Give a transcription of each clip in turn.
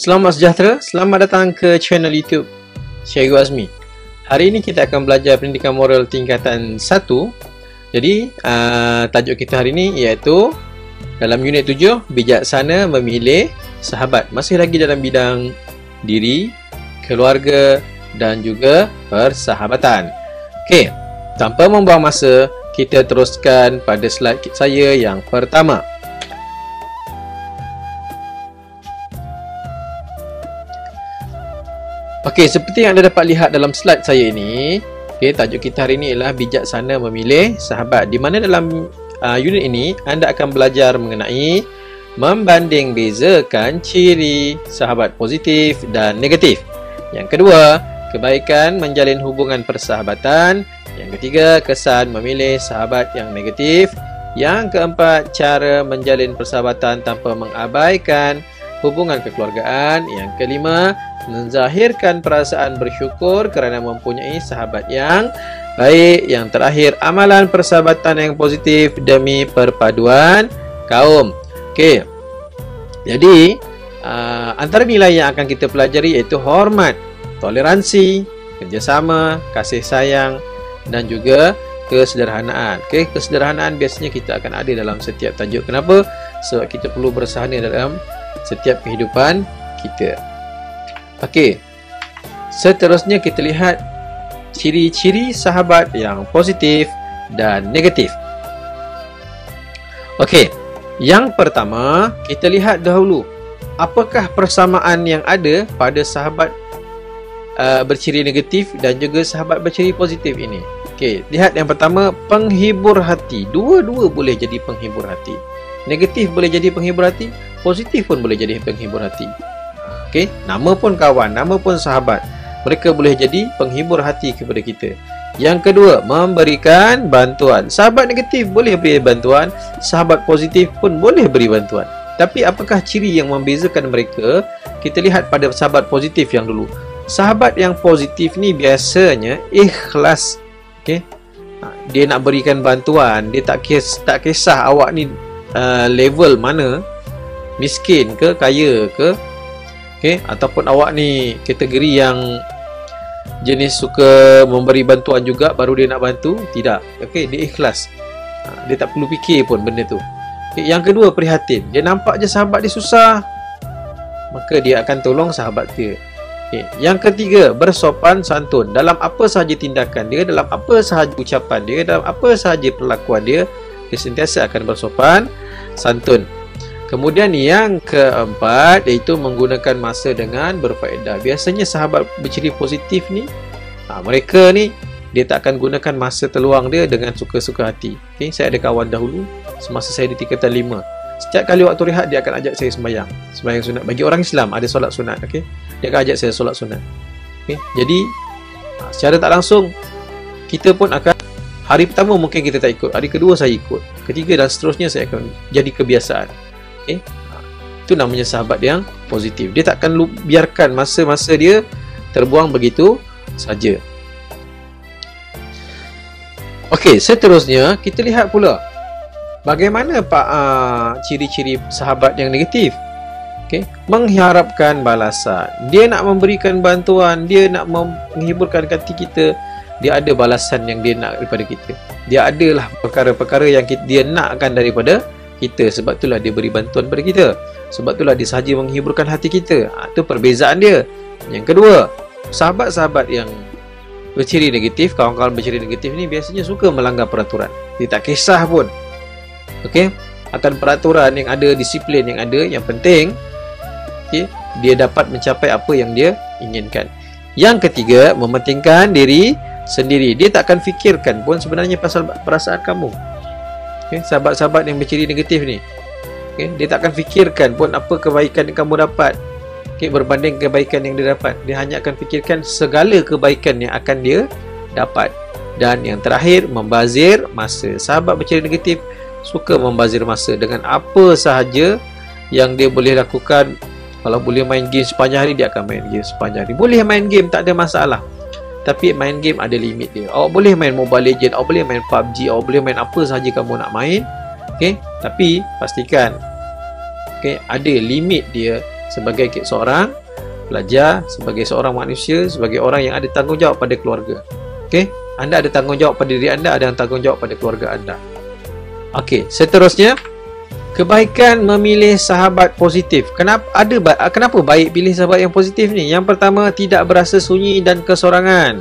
Selamat sejahtera, selamat datang ke channel YouTube Cikgu Azmi. Hari ini kita akan belajar pendidikan moral tingkatan 1. Jadi, tajuk kita hari ini iaitu dalam unit 7, bijaksana memilih sahabat. Masih lagi dalam bidang diri, keluarga dan juga persahabatan. Okey, tanpa membuang masa, kita teruskan pada slide saya yang pertama. Okey, seperti yang anda dapat lihat dalam slide saya ini, tajuk kita hari ini ialah bijaksana memilih sahabat. Di mana dalam unit ini anda akan belajar mengenai membanding bezakan ciri sahabat positif dan negatif. Yang kedua, kebaikan menjalin hubungan persahabatan. Yang ketiga, kesan memilih sahabat yang negatif. Yang keempat, cara menjalin persahabatan tanpa mengabaikan hubungan kekeluargaan. Yang kelima, menzahirkan perasaan bersyukur kerana mempunyai sahabat yang baik. Yang terakhir, amalan persahabatan yang positif demi perpaduan kaum. Okey. Jadi, antara nilai yang akan kita pelajari iaitu hormat, toleransi, kerjasama, kasih sayang dan juga kesederhanaan. Okey, kesederhanaan biasanya kita akan ada dalam setiap tajuk. Kenapa? Sebab kita perlu bersederhana dalam setiap kehidupan kita. Okey, seterusnya kita lihat ciri-ciri sahabat yang positif dan negatif. Okey, yang pertama kita lihat dahulu apakah persamaan yang ada pada sahabat berciri negatif dan juga sahabat berciri positif ini. Okey, lihat yang pertama, penghibur hati. Dua-dua boleh jadi penghibur hati. Negatif boleh jadi penghibur hati, positif pun boleh jadi penghibur hati. Okey, nama pun kawan, nama pun sahabat. Mereka boleh jadi penghibur hati kepada kita. Yang kedua, memberikan bantuan. Sahabat negatif boleh beri bantuan, sahabat positif pun boleh beri bantuan. Tapi apakah ciri yang membezakan mereka? Kita lihat pada sahabat positif yang dulu. Sahabat yang positif ni biasanya ikhlas. Okey. Dia nak berikan bantuan, dia tak kisah awak ni level mana, miskin ke, kaya ke. Okay, ataupun awak ni kategori yang jenis suka memberi bantuan juga baru dia nak bantu. Tidak. Okey, dia ikhlas. Dia tak perlu fikir pun benda tu. Okay, yang kedua, prihatin. Dia nampak je sahabat dia susah, maka dia akan tolong sahabat dia. Okay. Yang ketiga, bersopan santun. Dalam apa sahaja tindakan dia, dalam apa sahaja ucapan dia, dalam apa sahaja perlakuan dia, dia sentiasa akan bersopan santun. Kemudian yang keempat iaitu menggunakan masa dengan berfaedah. Biasanya sahabat berciri positif ni, mereka ni dia tak akan gunakan masa terluang dia dengan suka-suka hati. Okay? Saya ada kawan dahulu semasa saya di tingkatan 5. Setiap kali waktu rehat dia akan ajak saya sembahyang sunat. Bagi orang Islam ada solat sunat. Okay? Dia akan ajak saya solat sunat. Okay? Jadi secara tak langsung kita pun akan, hari pertama mungkin kita tak ikut, hari kedua saya ikut, ketiga dan seterusnya saya akan jadi kebiasaan. Okay. Itu namanya sahabat yang positif. Dia takkan biarkan masa-masa dia terbuang begitu saja. Okey, seterusnya kita lihat pula bagaimana ciri-ciri sahabat yang negatif. Okey, mengharapkan balasan. Dia nak memberikan bantuan, dia nak menghiburkan hati kita, dia ada balasan yang dia nak daripada kita. Dia adalah perkara-perkara yang dia nakkan daripada kita. Sebab itulah dia beri bantuan pada kita. Sebab itulah dia sahaja menghiburkan hati kita. Itu perbezaan dia. Yang kedua, sahabat-sahabat yang berciri negatif, kawan-kawan berciri negatif ni biasanya suka melanggar peraturan. Dia tak kisah pun, okey, akan peraturan yang ada, disiplin yang ada. Yang penting, okey, dia dapat mencapai apa yang dia inginkan. Yang ketiga, mementingkan diri sendiri. Dia tak akan fikirkan pun sebenarnya pasal perasaan kamu. Okay, sahabat-sahabat yang berciri negatif ni, okay, dia tak akan fikirkan pun apa kebaikan yang kamu dapat, okay, berbanding kebaikan yang dia dapat. Dia hanya akan fikirkan segala kebaikan yang akan dia dapat. Dan yang terakhir, membazir masa. Sahabat berciri negatif suka membazir masa dengan apa sahaja yang dia boleh lakukan. Kalau boleh main game sepanjang hari, dia akan main game sepanjang hari. Boleh main game, tak ada masalah. Tapi main game ada limit dia. Awak boleh main Mobile Legends, awak boleh main PUBG, awak boleh main apa sahaja kamu nak main. Okey, tapi pastikan okey, ada limit dia sebagai seorang pelajar, sebagai seorang manusia, sebagai orang yang ada tanggungjawab pada keluarga. Okey, anda ada tanggungjawab pada diri anda, ada tanggungjawab pada keluarga anda. Okey, seterusnya, kebaikan memilih sahabat positif. Kenapa baik pilih sahabat yang positif ni? Yang pertama, tidak berasa sunyi dan kesorangan.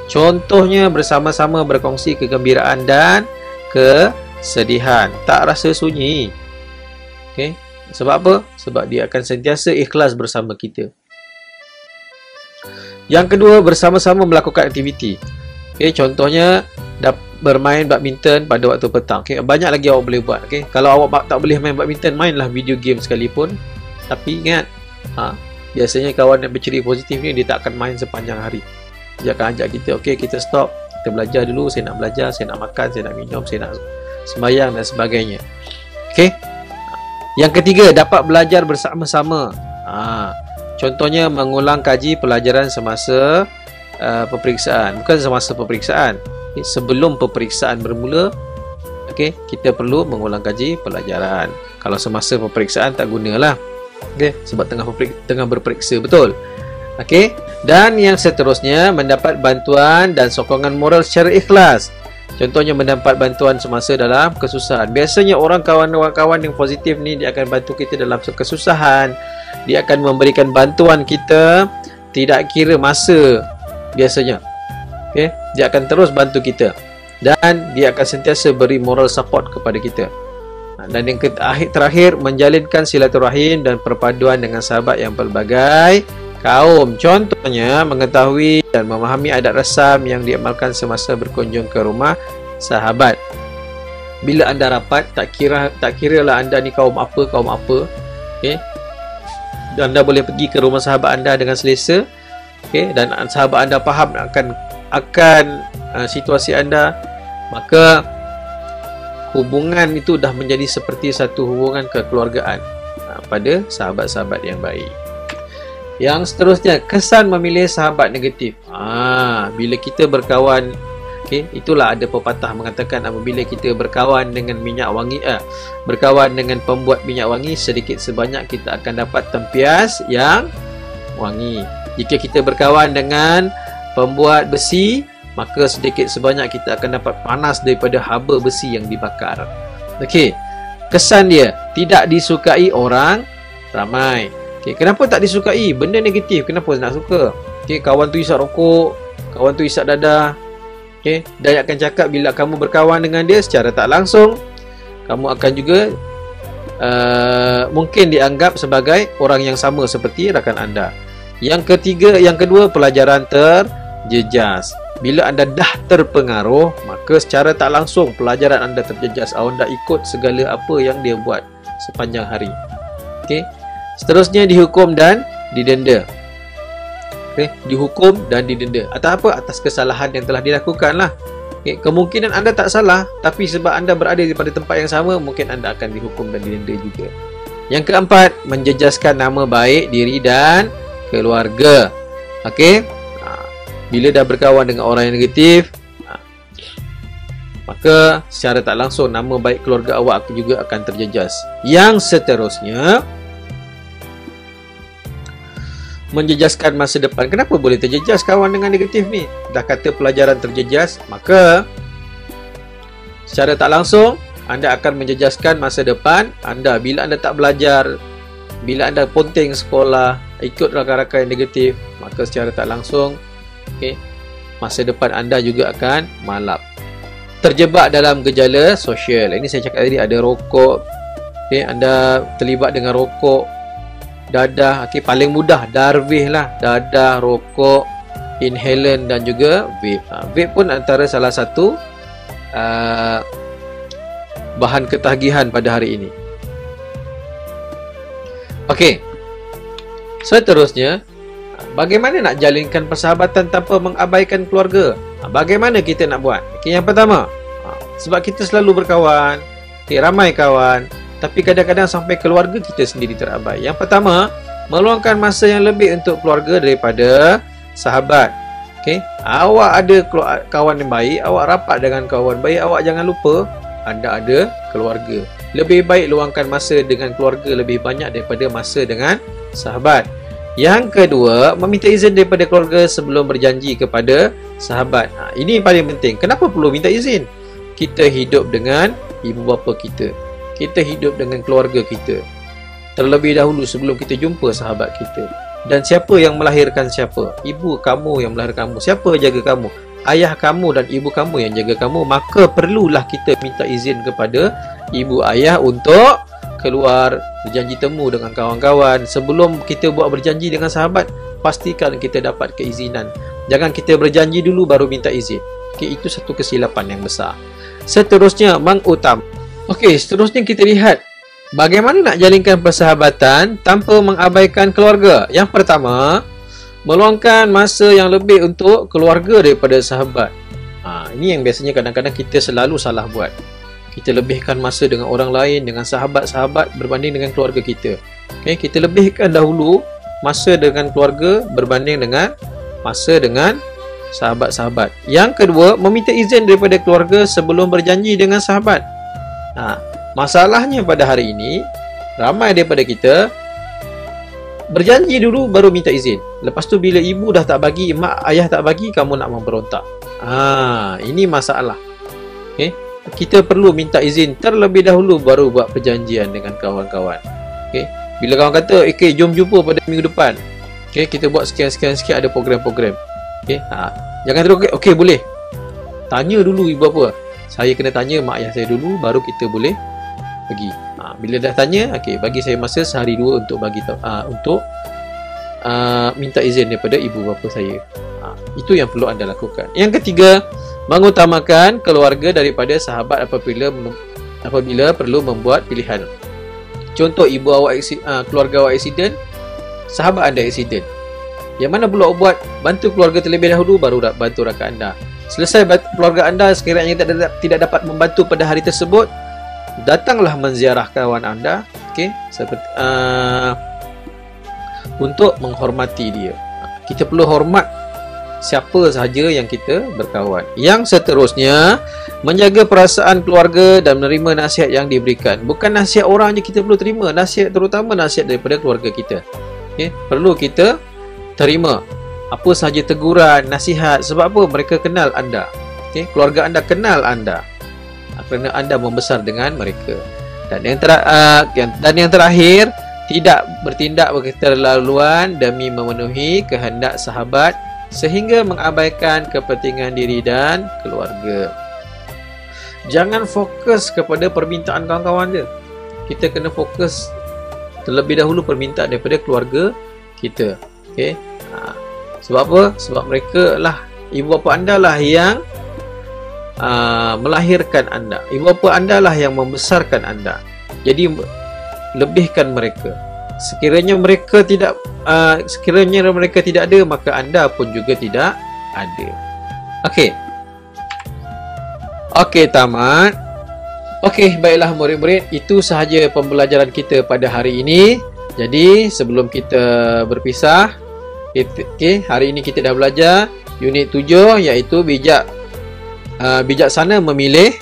Contohnya, bersama-sama berkongsi kegembiraan dan kesedihan. Tak rasa sunyi. Okey, sebab apa? Sebab dia akan sentiasa ikhlas bersama kita. Yang kedua, bersama-sama melakukan aktiviti. Okey, contohnya bermain badminton pada waktu petang. Okay, banyak lagi awak boleh buat. Okay, kalau awak tak boleh main badminton, mainlah video game sekalipun. Tapi ingat, biasanya kawan yang berceria positif ni dia tak akan main sepanjang hari. Dia akan ajak kita, okay, kita stop, kita belajar dulu. Saya nak belajar, saya nak makan, saya nak minum, saya nak sembahyang dan sebagainya. Okay. Yang ketiga, dapat belajar bersama-sama. Contohnya mengulang kaji pelajaran semasa peperiksaan. Bukan semasa peperiksaan, sebelum peperiksaan bermula. Okey, kita perlu mengulang kaji pelajaran. Kalau semasa peperiksaan tak gunalah. Okey, sebab tengah berperiksa, betul. Okey, dan yang seterusnya, mendapat bantuan dan sokongan moral secara ikhlas. Contohnya mendapat bantuan semasa dalam kesusahan. Biasanya kawan-kawan yang positif ni dia akan bantu kita dalam kesusahan. Dia akan memberikan bantuan kita tidak kira masa biasanya. Okay, dia akan terus bantu kita dan dia akan sentiasa beri moral support kepada kita. Dan yang terakhir, menjalinkan silaturahim dan perpaduan dengan sahabat yang pelbagai kaum. Contohnya, mengetahui dan memahami adat resam yang diamalkan semasa berkunjung ke rumah sahabat. Bila anda rapat, tak kira lah anda ni kaum apa. Okay, anda boleh pergi ke rumah sahabat anda dengan selesa. Okay, dan sahabat anda faham akan situasi anda, maka hubungan itu dah menjadi seperti satu hubungan kekeluargaan pada sahabat-sahabat yang baik. Yang seterusnya, kesan memilih sahabat negatif. Bila kita berkawan, okay, itulah ada pepatah mengatakan apabila kita berkawan dengan minyak wangi, berkawan dengan pembuat minyak wangi, sedikit sebanyak kita akan dapat tempias yang wangi. Jika kita berkawan dengan pembuat besi, maka sedikit sebanyak kita akan dapat panas daripada haba besi yang dibakar. Okey, kesan dia, tidak disukai orang ramai. Okey, kenapa tak disukai? Benda negatif, kenapa nak suka? Okey, kawan tu isap rokok, kawan tu isap dadah. Okey, dan akan cakap bila kamu berkawan dengan dia secara tak langsung, kamu akan juga mungkin dianggap sebagai orang yang sama seperti rakan anda. Yang kedua, pelajaran terjejas. Bila anda dah terpengaruh, maka secara tak langsung pelajaran anda terjejas. Anda ikut segala apa yang dia buat sepanjang hari. Okey. Seterusnya, dihukum dan didenda. Okey, dihukum dan didenda. Atas apa? Atas kesalahan yang telah dilakukan lah. Okay. Kemungkinan anda tak salah, tapi sebab anda berada pada tempat yang sama, mungkin anda akan dihukum dan didenda juga. Yang keempat, menjejaskan nama baik diri dan keluarga. Okey, bila dah berkawan dengan orang yang negatif, maka secara tak langsung nama baik keluarga awak juga akan terjejas. Yang seterusnya, menjejaskan masa depan. Kenapa boleh terjejas kawan dengan negatif ni? Dah kata pelajaran terjejas, maka secara tak langsung anda akan menjejaskan masa depan anda. Bila anda tak belajar, bila anda ponteng sekolah, ikut rakan-rakan yang negatif, maka secara tak langsung, okay, masa depan anda juga akan malap. Terjebak dalam gejala sosial. Ini saya cakap tadi, ada rokok. Okay, anda terlibat dengan rokok, dadah. Okay, paling mudah Darvih lah. Dadah, rokok, inhalant dan juga vape. Vape pun antara salah satu bahan ketagihan pada hari ini. Okey, seterusnya, bagaimana nak jalinkan persahabatan tanpa mengabaikan keluarga? Bagaimana kita nak buat? Okay, yang pertama, sebab kita selalu berkawan, okay, ramai kawan, tapi kadang-kadang sampai keluarga kita sendiri terabai. Yang pertama, meluangkan masa yang lebih untuk keluarga daripada sahabat. Okay, awak ada kawan yang baik, awak rapat dengan kawan baik, awak jangan lupa anda ada keluarga. Lebih baik luangkan masa dengan keluarga lebih banyak daripada masa dengan sahabat. Yang kedua, meminta izin daripada keluarga sebelum berjanji kepada sahabat. Ini yang paling penting. Kenapa perlu minta izin? Kita hidup dengan ibu bapa kita. Kita hidup dengan keluarga kita terlebih dahulu sebelum kita jumpa sahabat kita. Dan siapa yang melahirkan siapa? Ibu kamu yang melahirkan kamu. Siapa jaga kamu? Ayah kamu dan ibu kamu yang jaga kamu. Maka perlulah kita minta izin kepada ibu ayah untuk keluar berjanji temu dengan kawan-kawan. Sebelum kita buat berjanji dengan sahabat, pastikan kita dapat keizinan. Jangan kita berjanji dulu baru minta izin. Okay, itu satu kesilapan yang besar. Seterusnya, seterusnya kita lihat bagaimana nak jalinkan persahabatan tanpa mengabaikan keluarga. Yang pertama, meluangkan masa yang lebih untuk keluarga daripada sahabat. Ini yang biasanya kadang-kadang kita selalu salah buat. Kita lebihkan masa dengan orang lain, dengan sahabat-sahabat berbanding dengan keluarga kita. Okay, kita lebihkan dahulu masa dengan keluarga berbanding dengan masa dengan sahabat-sahabat. Yang kedua, meminta izin daripada keluarga sebelum berjanji dengan sahabat. Masalahnya pada hari ini, ramai daripada kita berjanji dulu baru minta izin. Lepas tu bila ibu dah tak bagi, mak ayah tak bagi, kamu nak memberontak. Ini masalah. Okay? Kita perlu minta izin terlebih dahulu baru buat perjanjian dengan kawan-kawan. Okay? Bila kawan kata, okay, jom jumpa pada minggu depan. Okay, kita buat sekian-sekian ada program-program. Okay? Jangan terus, okay, boleh. Tanya dulu ibu bapa. Saya kena tanya mak ayah saya dulu, baru kita boleh pergi. Bila dah tanya, okay, bagi saya masa sehari dua untuk bagi tahu, untuk minta izin daripada ibu bapa saya. Itu yang perlu anda lakukan. Yang ketiga, mengutamakan keluarga daripada sahabat apabila perlu membuat pilihan. Contoh, ibu awak keluarga awak aksiden, sahabat anda aksiden. Yang mana pula awak buat? Bantu keluarga terlebih dahulu baru bantu rakan anda. Selesai keluarga anda sekiranya tidak dapat membantu pada hari tersebut, datanglah menziarah kawan anda, okay? Seperti untuk menghormati dia. Kita perlu hormat siapa sahaja yang kita berkawan. Yang seterusnya, menjaga perasaan keluarga dan menerima nasihat yang diberikan. Bukan nasihat orang je kita perlu terima, nasihat terutama nasihat daripada keluarga kita. Okay? Perlu kita terima apa sahaja teguran, nasihat. Sebab apa? Mereka kenal anda. Okay? Keluarga anda kenal anda kerana anda membesar dengan mereka. Dan yang terakhir, tidak bertindak keterlaluan demi memenuhi kehendak sahabat sehingga mengabaikan kepentingan diri dan keluarga. Jangan fokus kepada permintaan kawan-kawan dia. Kita kena fokus terlebih dahulu permintaan daripada keluarga kita. Okay? Sebab apa? Sebab mereka lah, ibu bapa anda lah yang melahirkan anda. Ibu bapa anda lah yang membesarkan anda. Jadi lebihkan mereka. Sekiranya mereka tidak ada, maka anda pun juga tidak ada. Okey, tamat. Okey, baiklah murid-murid, itu sahaja pembelajaran kita pada hari ini. Jadi sebelum kita berpisah, hari ini kita dah belajar unit 7, iaitu bijaksana memilih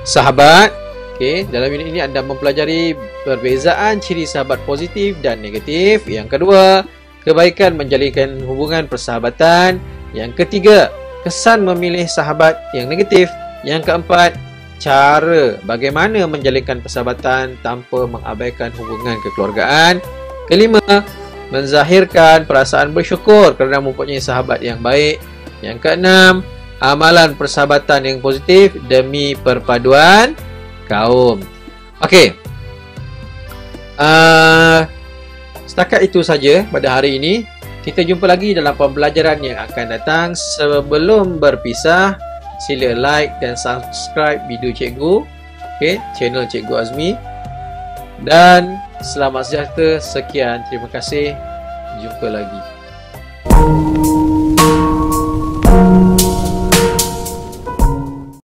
sahabat. Okay, dalam unit ini anda mempelajari perbezaan ciri sahabat positif dan negatif. Yang kedua, kebaikan menjalinkan hubungan persahabatan. Yang ketiga, kesan memilih sahabat yang negatif. Yang keempat, cara bagaimana menjalinkan persahabatan tanpa mengabaikan hubungan kekeluargaan. Kelima, menzahirkan perasaan bersyukur kerana mempunyai sahabat yang baik. Yang keenam, amalan persahabatan yang positif demi perpaduan kaum. Okey. Setakat itu saja pada hari ini. Kita jumpa lagi dalam pembelajaran yang akan datang. Sebelum berpisah, sila like dan subscribe video cikgu, okey, channel Cikgu Azmi. Dan selamat sejahtera. Sekian, terima kasih. Jumpa lagi.